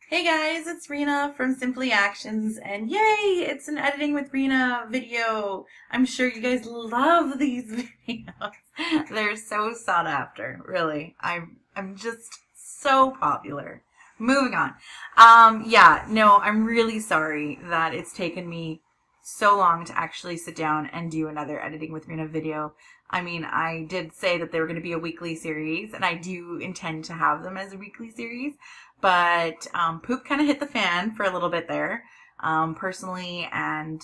Hey guys, it's Rena from Simply Actions, and yay, it's an Editing with Rena video. I'm sure you guys love these videos. They're so sought after, really. I'm just so popular. Moving on. Yeah, no, I'm really sorry that it's taken me so long to actually sit down and do another Editing with Rena video. I mean, I did say that they were going to be a weekly series, and I do intend to have them as a weekly series. But poop kind of hit the fan for a little bit there, personally and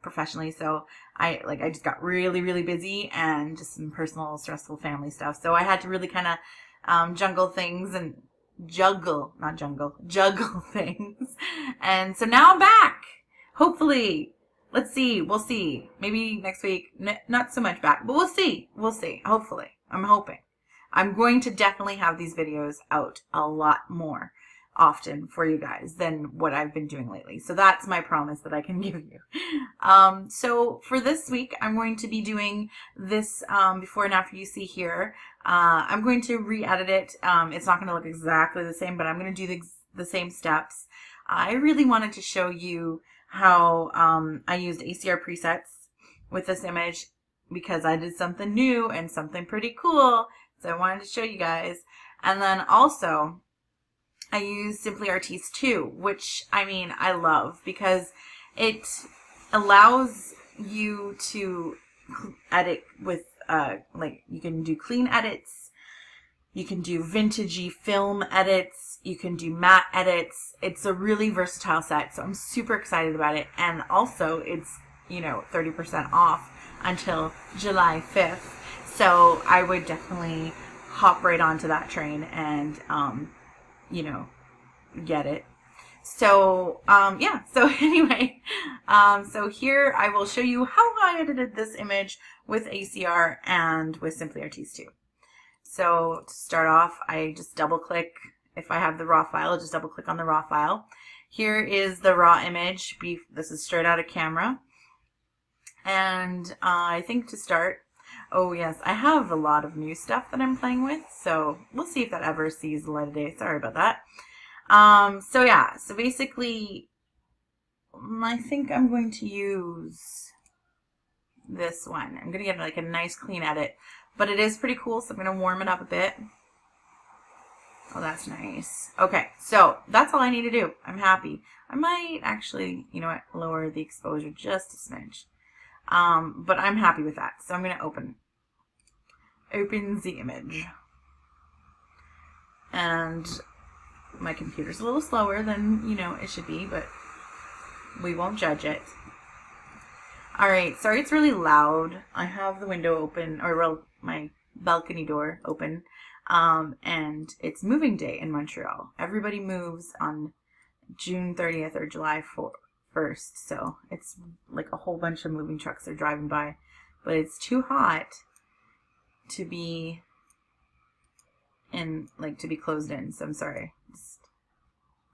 professionally. So I just got really busy and just some personal stressful family stuff. So I had to really kind of juggle things and juggle things. And so now I'm back. Hopefully, let's see. We'll see. Maybe next week, not so much back, but we'll see. We'll see. Hopefully, I'm hoping. I'm going to definitely have these videos out a lot more often for you guys than what I've been doing lately. So that's my promise that I can give you. So for this week, I'm going to be doing this before and after you see here. I'm going to re-edit it. It's not going to look exactly the same, but I'm going to do the same steps. I really wanted to show you how I used ACR presets with this image because I did something new and something pretty cool. So I wanted to show you guys. And then also, I use Simply Artiste too, which, I mean, I love because it allows you to edit with, like, you can do clean edits, you can do vintagey film edits, you can do matte edits. It's a really versatile set, so I'm super excited about it. And also, it's, 30% off until July 5th. So I would definitely hop right onto that train and, get it. So, yeah. So anyway, so here I will show you how I edited this image with ACR and with Simply Artiste too. So to start off, I just double click. If I have the raw file, I'll just double click on the raw file. Here is the raw image. This is straight out of camera. And I think to start, oh yes, I have a lot of new stuff that I'm playing with, so we'll see if that ever sees the light of day. Sorry about that. So yeah, so basically, I think I'm going to use this one. I'm going to get like a nice clean edit, but it is pretty cool, so I'm going to warm it up a bit. Oh, that's nice. Okay, so that's all I need to do. I'm happy. I might actually, lower the exposure just a smidge. But I'm happy with that. So I'm going to open the image. And my computer's a little slower than, it should be, but we won't judge it. Alright, sorry it's really loud. I have the window open, or well, my balcony door open. And it's moving day in Montreal. Everybody moves on June 30th or July 1st, so it's like a whole bunch of moving trucks are driving by, but it's too hot to be closed in, so I'm sorry.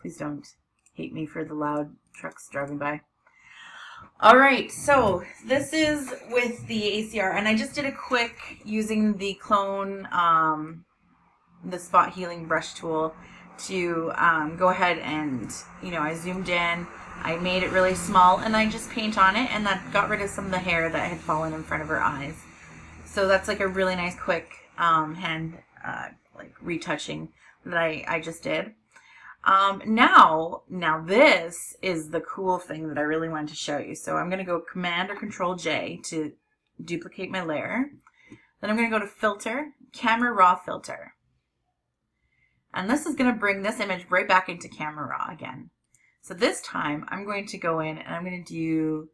Please don't hate me for the loud trucks driving by. Alright, so this is with the ACR, and I just did a quick using the clone, the spot healing brush tool to go ahead and, I zoomed in, I made it really small, and I just paint on it, and that got rid of some of the hair that had fallen in front of her eyes. So that's like a really nice quick hand retouching that I just did. Now this is the cool thing that I really wanted to show you. So I'm going to go Command or Control J to duplicate my layer. Then I'm going to go to Filter, Camera Raw Filter. And this is going to bring this image right back into Camera Raw again. So this time I'm going to go in and I'm going to do,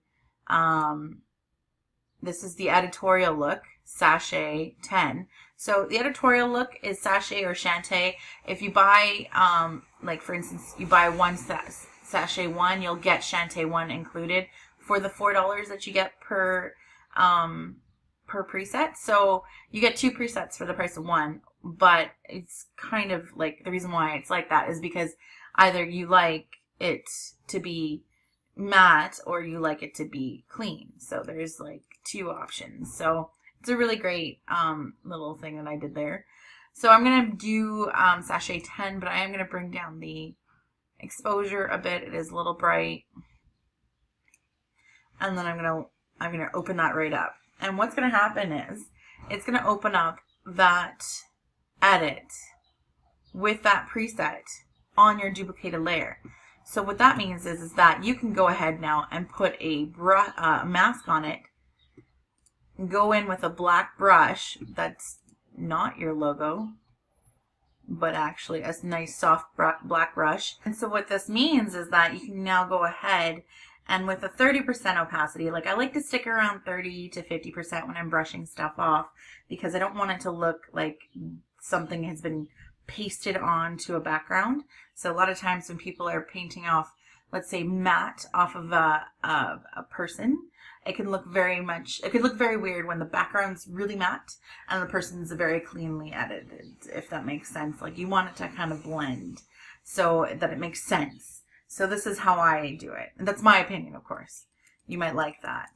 this is the editorial look, Sachet 10. So the editorial look is Sachet or Shantae. If you buy, like for instance, you buy one Sachet 1, you'll get Shantae 1 included for the $4 that you get per preset. So you get 2 presets for the price of 1, but it's kind of like, the reason why it's like that is because either you like it to be matte or you like it to be clean. So there's like 2 options. So it's a really great little thing that I did there. So I'm going to do Sachet 10, but I am going to bring down the exposure a bit. It is a little bright. And then I'm gonna open that right up. And what's gonna happen is it's gonna open up that edit with that preset on your duplicated layer. So what that means is that you can go ahead now and put a mask on it, go in with a black brush that's not your logo, but actually a nice soft black brush. And so what this means is that you can now go ahead and with a 30% opacity, like I like to stick around 30 to 50% when I'm brushing stuff off, because I don't want it to look like something has been pasted onto a background. So a lot of times when people are painting off, let's say matte off of a person, it can look very weird when the background's really matte and the person's very cleanly edited, if that makes sense. Like you want it to kind of blend so that it makes sense. So this is how I do it. And that's my opinion, of course. You might like that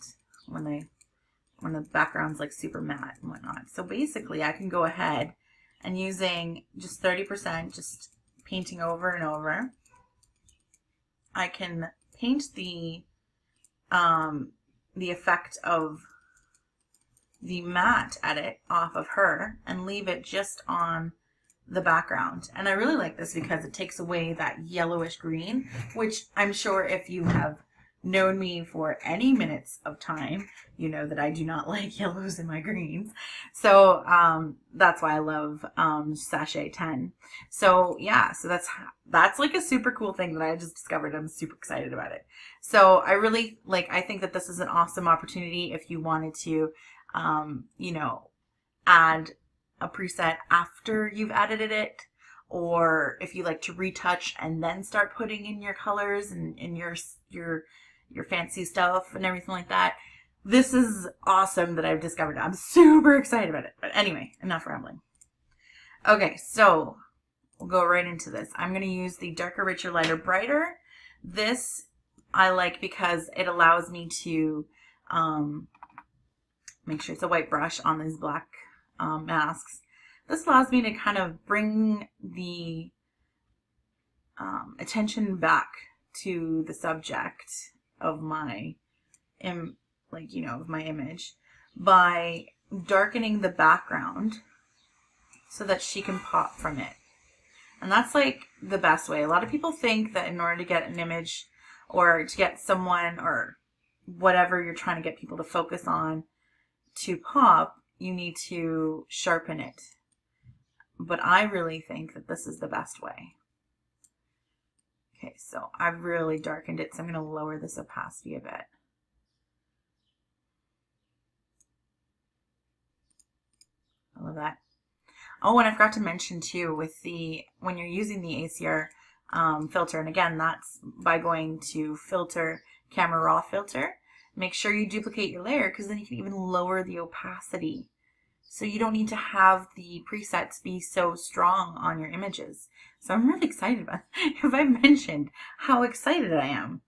when the background's like super matte and whatnot. So basically I can go ahead and using just 30%, just painting over and over, I can paint the effect of the matte edit off of her and leave it just on the background. And I really like this because it takes away that yellowish green, which I'm sure if you have known me for any minutes of time, you know that I do not like yellows in my greens. So that's why I love Sachet 10. So yeah, so that's like a super cool thing that I just discovered. I'm super excited about it. So I think that this is an awesome opportunity if you wanted to, you know, add a preset after you've edited it, or if you like to retouch and then start putting in your colors and in your fancy stuff and everything like that. This is awesome that I've discovered. I'm super excited about it. But anyway, enough rambling. Okay, so we'll go right into this. I'm going to use the Darker, Richer, Lighter, Brighter. This I like because it allows me to make sure it's a white brush on these black masks. This allows me to kind of bring the attention back to the subject of my of my image by darkening the background so that she can pop from it. And that's like the best way. A lot of people think that in order to get an image or to get someone or whatever you're trying to get people to focus on to pop, you need to sharpen it. But I really think that this is the best way. Okay, so I've really darkened it, so I'm going to lower this opacity a bit. I love that. Oh, and I forgot to mention too, with when you're using the ACR filter, and again, that's by going to Filter, Camera Raw Filter, make sure you duplicate your layer, because then you can even lower the opacity. So you don't need to have the presets be so strong on your images. So I'm really excited about it. If I mentioned how excited I am.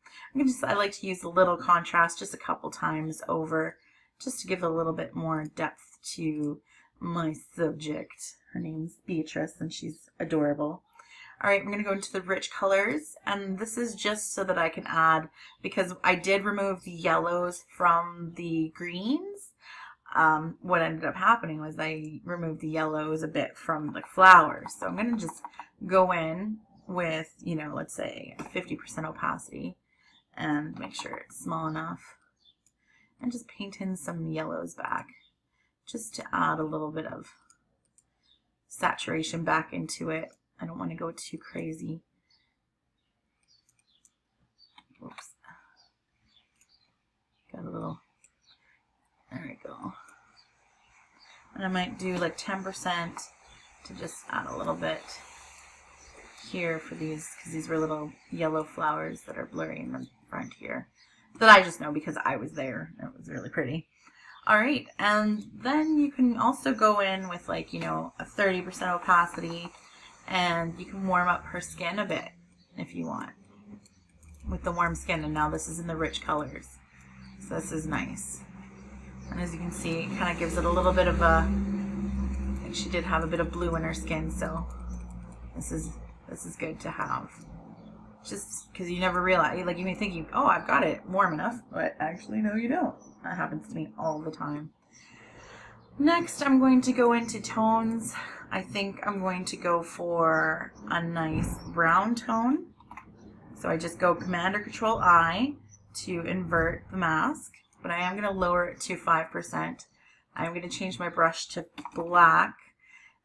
I like to use a little contrast just a couple times over, just to give a little bit more depth to my subject. Her name's Beatrice and she's adorable. All right, I'm going to go into the rich colors, and this is just so that I can add, because I did remove the yellows from the greens. What ended up happening was I removed the yellows a bit from the flowers. So I'm going to just go in with, you know, let's say 50% opacity and make sure it's small enough, and just paint in some yellows back just to add a little bit of saturation back into it. I don't want to go too crazy. Oops. Got a little, there we go. And I might do like 10% to just add a little bit here for these, because these were little yellow flowers that are blurry in the front here. That I just know because I was there. It was really pretty. All right, and then you can also go in with, like, you know, a 30% opacity, and you can warm up her skin a bit if you want with the warm skin. And now this is in the rich colors, so this is nice. And as you can see, it kind of gives it a little bit of a, like she did have a bit of blue in her skin, so this is good to have. Just because you never realize, like you may think oh, I've got it warm enough, but actually no, you don't. That happens to me all the time. Next, I'm going to go into tones. I think I'm going to go for a nice brown tone. So I just go Command or Control I to invert the mask, but I am going to lower it to 5%. I'm going to change my brush to black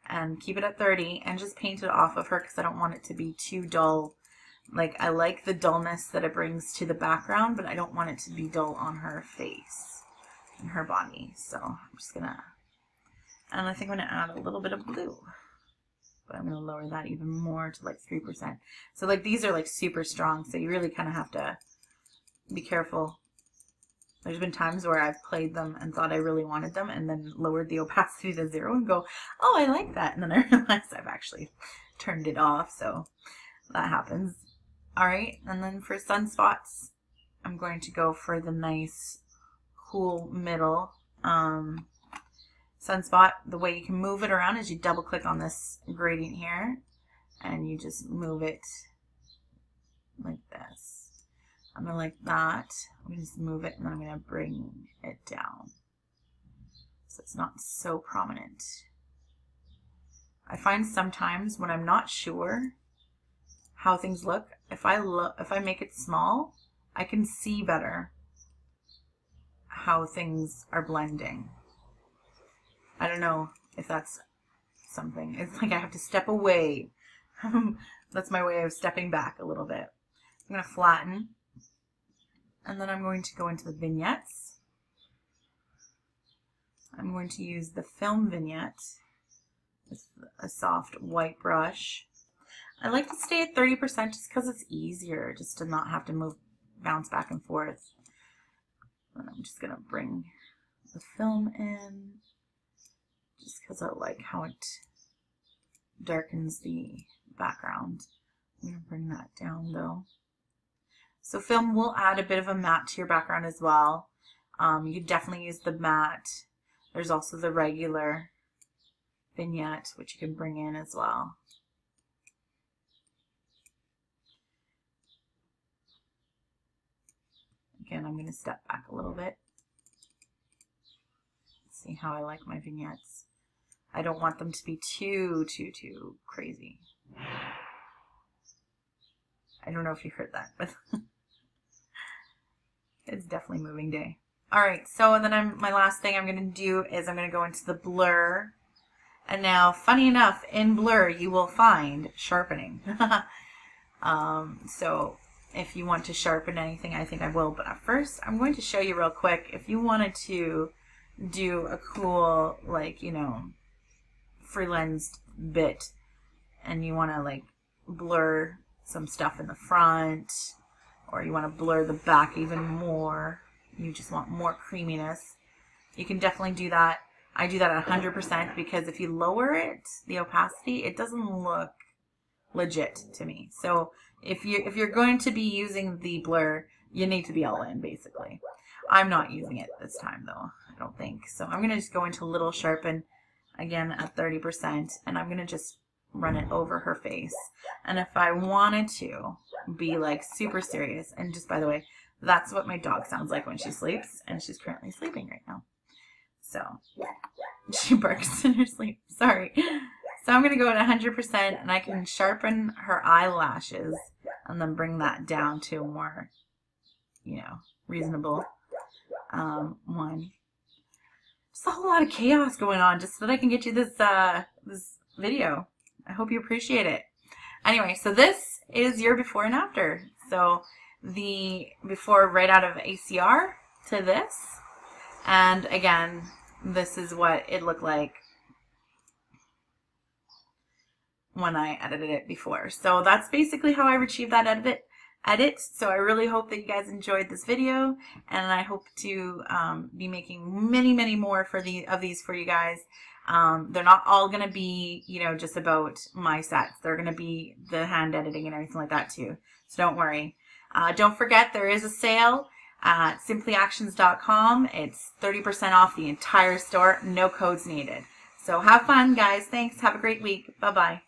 and keep it at 30 and just paint it off of her because I don't want it to be too dull. Like, I like the dullness that it brings to the background, but I don't want it to be dull on her face and her body. So I'm just going to, and I think I'm going to add a little bit of blue. But I'm going to lower that even more to like 3%. So like these are like super strong, so you really kind of have to be careful. There's been times where I've played them and thought I really wanted them and then lowered the opacity to 0 and go, oh, I like that. And then I realized I've actually turned it off, so that happens. All right, and then for sunspots, I'm going to go for the nice cool middle sunspot. The way you can move it around is you double click on this gradient here and you just move it like this. I'm going to like that. I'm going to just move it and then I'm going to bring it down so it's not so prominent. I find sometimes when I'm not sure how things look, if I make it small, I can see better how things are blending. I don't know if that's something. It's like I have to step away. That's my way of stepping back a little bit. I'm going to flatten. And then I'm going to go into the vignettes. I'm going to use the film vignette with a soft white brush. I like to stay at 30% just because it's easier just to not have to bounce back and forth. And I'm just going to bring the film in. Just because I like how it darkens the background. I'm going to bring that down though. So film will add a bit of a matte to your background as well. You could definitely use the matte. There's also the regular vignette, which you can bring in as well. Again, I'm going to step back a little bit. See how I like my vignettes. I don't want them to be too crazy. I don't know if you heard that, but it's definitely moving day. All right, so then my last thing I'm going to do is I'm going to go into the blur. And now, funny enough, in blur you will find sharpening. So if you want to sharpen anything, I think I will. But at first, I'm going to show you real quick. If you wanted to do a cool, like, you know, free lensed bit and you want to like blur some stuff in the front, or you want to blur the back even more, you just want more creaminess, you can definitely do that. I do that at 100% because if you lower it, the opacity, it doesn't look legit to me. So if you're going to be using the blur, you need to be all in basically. I'm not using it this time though, I don't think. So I'm going to just go into little sharpen again at 30% and I'm going to just run it over her face. And if I wanted to be like super serious, and just by the way, that's what my dog sounds like when she sleeps, and she's currently sleeping right now. So she barks in her sleep. Sorry. So I'm going to go at 100% and I can sharpen her eyelashes and then bring that down to a more, you know, reasonable one. Just a whole lot of chaos going on just so that I can get you this this video. I hope you appreciate it. Anyway, so this is your before and after. So the before right out of ACR to this. And again, this is what it looked like when I edited it before. So that's basically how I achieved that edit. So I really hope that you guys enjoyed this video, and I hope to be making many more of these for you guys. They're not all going to be, you know, just about my sets. They're going to be the hand editing and everything like that too. So don't worry. Don't forget, there is a sale at simplyactions.com. It's 30% off the entire store. No codes needed. So have fun, guys. Thanks. Have a great week. Bye-bye.